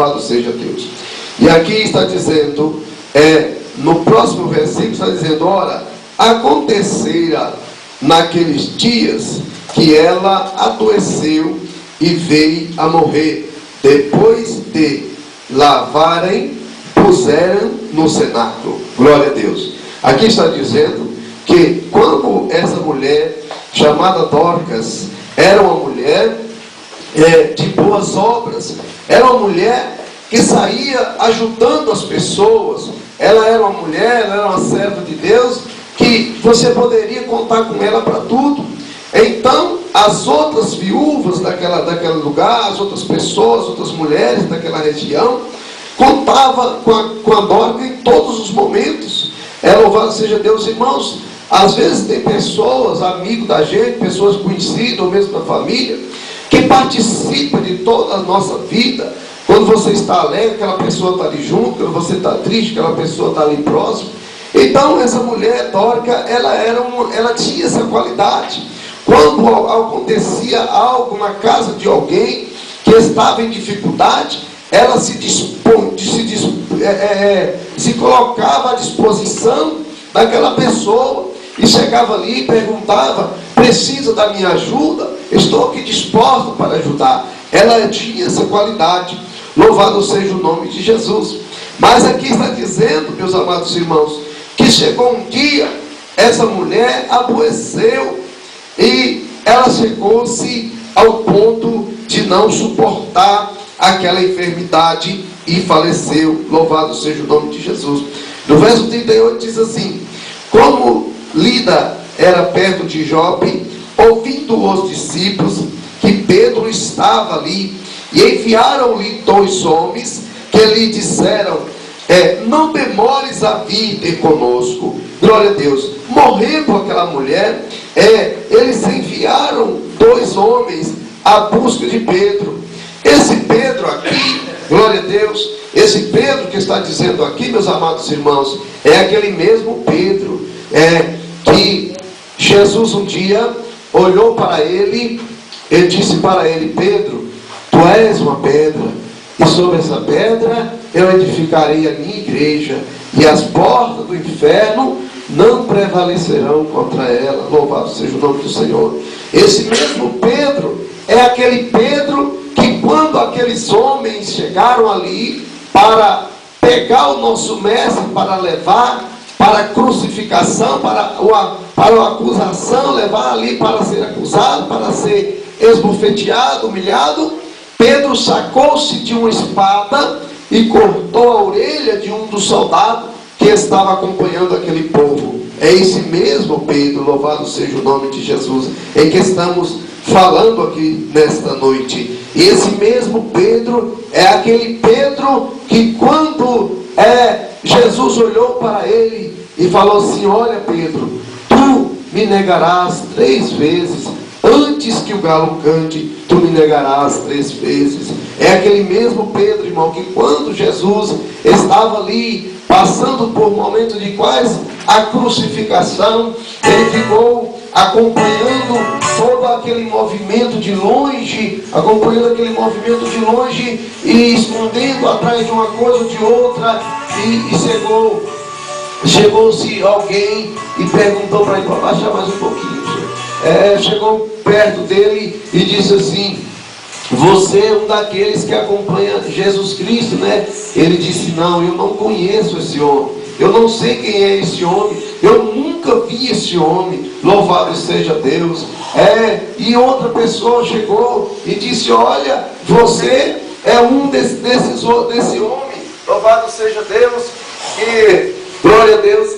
Louvado seja Deus. E aqui está dizendo, no próximo versículo está dizendo: ora, acontecera naqueles dias que ela adoeceu e veio a morrer. Depois de lavarem, puseram no cenáculo. Glória a Deus. Aqui está dizendo que quando essa mulher chamada Dorcas era uma mulher de boas obras, era uma mulher que saía ajudando as pessoas, ela era uma mulher, ela era uma serva de Deus, que você poderia contar com ela para tudo. Então as outras viúvas daquele lugar, as outras pessoas, outras mulheres daquela região, contavam com a Dorcas em todos os momentos. Louvado seja Deus, irmãos. Às vezes tem pessoas, amigos da gente, pessoas conhecidas, ou mesmo da família, que participam de toda a nossa vida. Quando você está alegre, aquela pessoa está ali junto. Quando você está triste, aquela pessoa está ali próximo. Então essa mulher, Dorcas, ela tinha essa qualidade. Quando acontecia algo na casa de alguém que estava em dificuldade, ela se colocava à disposição daquela pessoa e chegava ali e perguntava: precisa da minha ajuda? Estou aqui disposto para ajudar. Ela tinha essa qualidade. Louvado seja o nome de Jesus. Mas aqui está dizendo, meus amados irmãos, que chegou um dia, essa mulher adoeceu e ela chegou-se ao ponto de não suportar aquela enfermidade e faleceu. Louvado seja o nome de Jesus. No verso 38 diz assim: como Lida era perto de Jope, ouvindo os discípulos que Pedro estava ali, e enviaram-lhe 2 homens que lhe disseram: não demores a vir ter conosco. Glória a Deus. Morrendo aquela mulher, eles enviaram 2 homens à busca de Pedro. Esse Pedro aqui, glória a Deus, esse Pedro que está dizendo aqui, meus amados irmãos, é aquele mesmo Pedro que Jesus um dia olhou para ele e disse para ele: Pedro, tu és uma pedra, e sobre essa pedra eu edificarei a minha igreja, e as portas do inferno não prevalecerão contra ela. Louvado seja o nome do Senhor. Esse mesmo Pedro é aquele Pedro que, quando aqueles homens chegaram ali para pegar o nosso mestre, para levar para a crucificação, para a acusação, levar ali para ser acusado, para ser esbofeteado, humilhado, Pedro sacou-se de uma espada e cortou a orelha de um dos soldados que estava acompanhando aquele povo. É esse mesmo Pedro, louvado seja o nome de Jesus, em que estamos falando aqui nesta noite. E esse mesmo Pedro é aquele Pedro que, quando Jesus olhou para ele e falou assim: olha, Pedro, tu me negarás 3 vezes, antes que o galo cante, tu me negarás 3 vezes. É aquele mesmo Pedro, irmão, que quando Jesus estava ali passando por momentos de quais a crucificação, ele ficou acompanhando todo aquele movimento de longe, e escondendo atrás de uma coisa ou de outra, e chegou-se alguém e perguntou para ele: para baixar mais um pouquinho, chegou perto dele e disse assim: você é um daqueles que acompanha Jesus Cristo, né? Ele disse: não, eu não conheço esse homem, eu não sei quem é esse homem, eu nunca vi esse homem. Louvado seja Deus. E outra pessoa chegou e disse: olha, você é um desse homem. Louvado seja Deus, que, glória a Deus,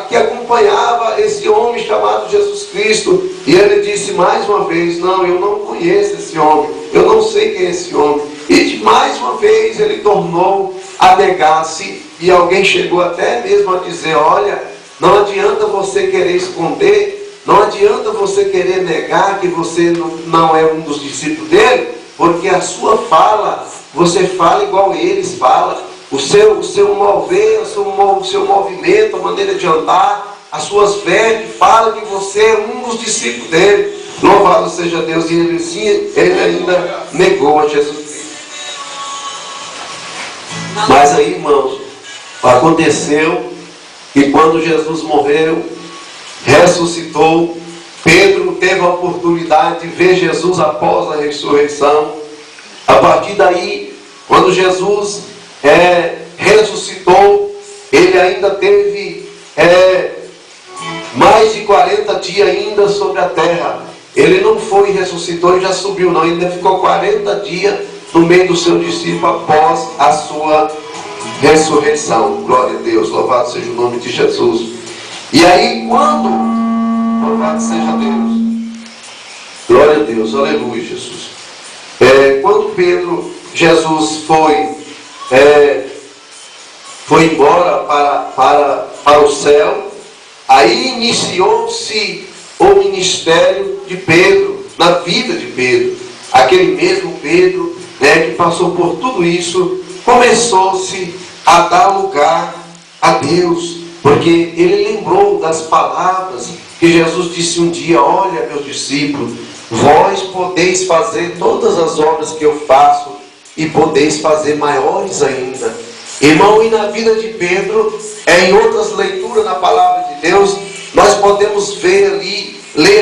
que acompanhava esse homem chamado Jesus Cristo. E ele disse mais uma vez: não, eu não conheço esse homem, eu não sei quem é esse homem. E mais uma vez ele tornou a negar-se, e alguém chegou até mesmo a dizer: olha, não adianta você querer esconder, não adianta você querer negar que você não é um dos discípulos dele, porque a sua fala, você fala igual eles falam. O seu mover, o seu movimento, a maneira de andar, as suas vestes, fala que você é um dos discípulos dele. Louvado seja Deus. E ele ainda negou a Jesus Cristo. Mas aí, irmãos, aconteceu que quando Jesus morreu, ressuscitou, Pedro teve a oportunidade de ver Jesus após a ressurreição. A partir daí, quando Jesus ressuscitou, ele ainda teve mais de 40 dias ainda sobre a terra. Ele não foi e ressuscitou e já subiu, não. Ele ainda ficou 40 dias no meio do seu discípulo após a sua ressurreição. Glória a Deus, louvado seja o nome de Jesus. E aí quando, louvado seja Deus, glória a Deus, aleluia, Jesus. Quando Jesus foi embora para o céu, aí iniciou-se o ministério de Pedro, na vida de Pedro. Aquele mesmo Pedro, que passou por tudo isso, começou-se a dar lugar a Deus, porque ele lembrou das palavras que Jesus disse um dia: olha, meus discípulos, vós podeis fazer todas as obras que eu faço e podeis fazer maiores ainda. Irmão, e na vida de Pedro, em outras leituras na palavra de Deus, nós podemos ler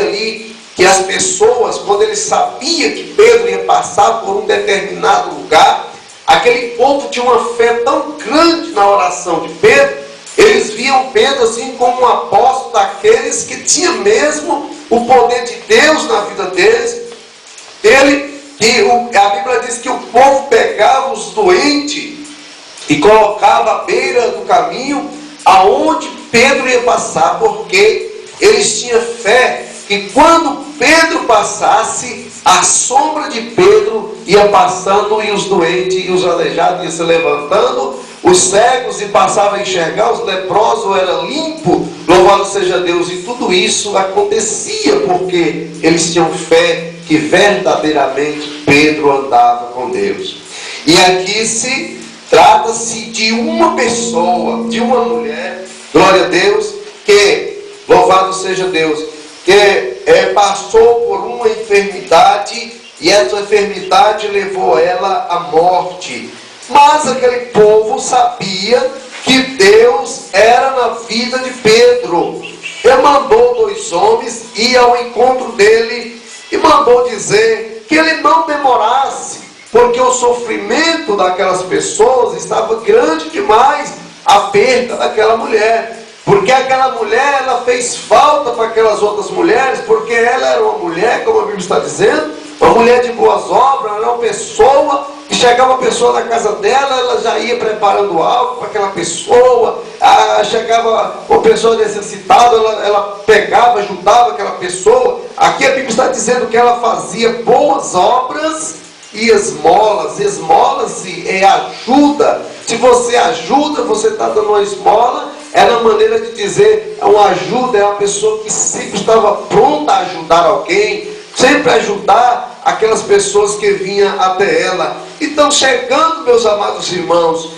ali, que as pessoas, quando eles sabiam que Pedro ia passar por um determinado lugar, aquele povo tinha uma fé tão grande na oração de Pedro, eles viam Pedro assim como um apóstolo daqueles que tinha mesmo o poder de Deus na vida deles. A Bíblia diz que o povo pegava os doentes e colocava à beira do caminho aonde Pedro ia passar, porque eles tinham fé que quando Pedro passasse, a sombra de Pedro ia passando e os doentes e os aleijados iam se levantando, os cegos e passavam a enxergar, os leprosos eram limpos, louvado seja Deus. E tudo isso acontecia porque eles tinham fé que verdadeiramente Pedro andava com Deus. E aqui trata-se de uma pessoa, de uma mulher, glória a Deus, que, louvado seja Deus, que passou por uma enfermidade, e essa enfermidade levou ela à morte. Mas aquele povo sabia que Deus era na vida de Pedro. Ele mandou 2 homens ir ao encontro dele e mandou dizer que ele não demorasse, porque o sofrimento daquelas pessoas estava grande demais, a perda daquela mulher. Porque aquela mulher, ela fez falta para aquelas outras mulheres, porque ela era uma mulher, como a Bíblia está dizendo, uma mulher de boas obras, ela era uma pessoa, que chegava uma pessoa na casa dela, ela já ia preparando algo para aquela pessoa, chegava uma pessoa necessitada, ela pegava, ajudava aquela pessoa. Aqui a Bíblia está dizendo que ela fazia boas obras e esmolas. Esmolas é ajuda. Se você ajuda, você está dando uma esmola. Era uma maneira de dizer, uma ajuda é uma pessoa que sempre estava pronta a ajudar alguém, sempre ajudar aquelas pessoas que vinham até ela. Então, chegando, meus amados irmãos,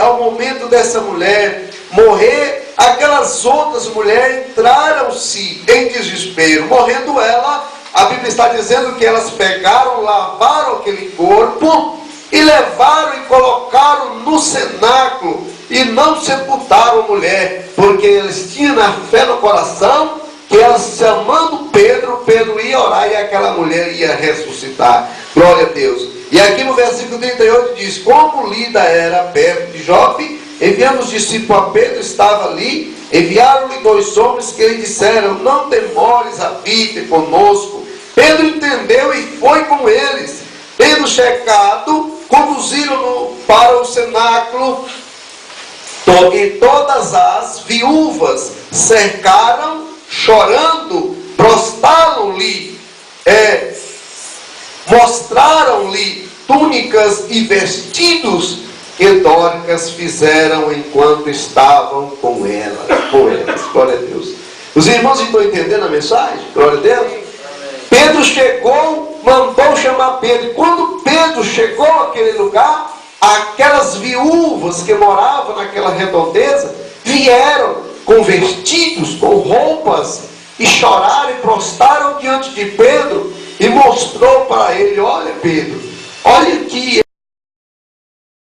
ao momento dessa mulher morrer, aquelas outras mulheres entraram-se em desespero. Morrendo ela, a Bíblia está dizendo que elas pegaram, lavaram aquele corpo e levaram e colocaram no cenáculo e não sepultaram a mulher, porque eles tinham na fé no coração que elas, chamando Pedro ia orar e aquela mulher ia ressuscitar. Glória a Deus. E aqui no versículo 38 diz: como Lida era perto de Jope, enviando os discípulos a Pedro, estava ali, enviaram-lhe 2 homens que lhe disseram: não demores a vir conosco. Pedro entendeu e foi com eles. Tendo chegado, conduziram-no para o cenáculo, e todas as viúvas cercaram, chorando, prostraram-lhe, mostraram-lhe túnicas e vestidos que Dórcas fizeram enquanto estavam com elas. Glória a Deus. Os irmãos estão entendendo a mensagem? Glória a Deus. Pedro chegou, mandou chamar Pedro. E quando Pedro chegou àquele lugar, aquelas viúvas que moravam naquela redondeza vieram com vestidos, com roupas, e choraram e prostraram diante de Pedro, e mostrou para ele: olha, Pedro, olha aqui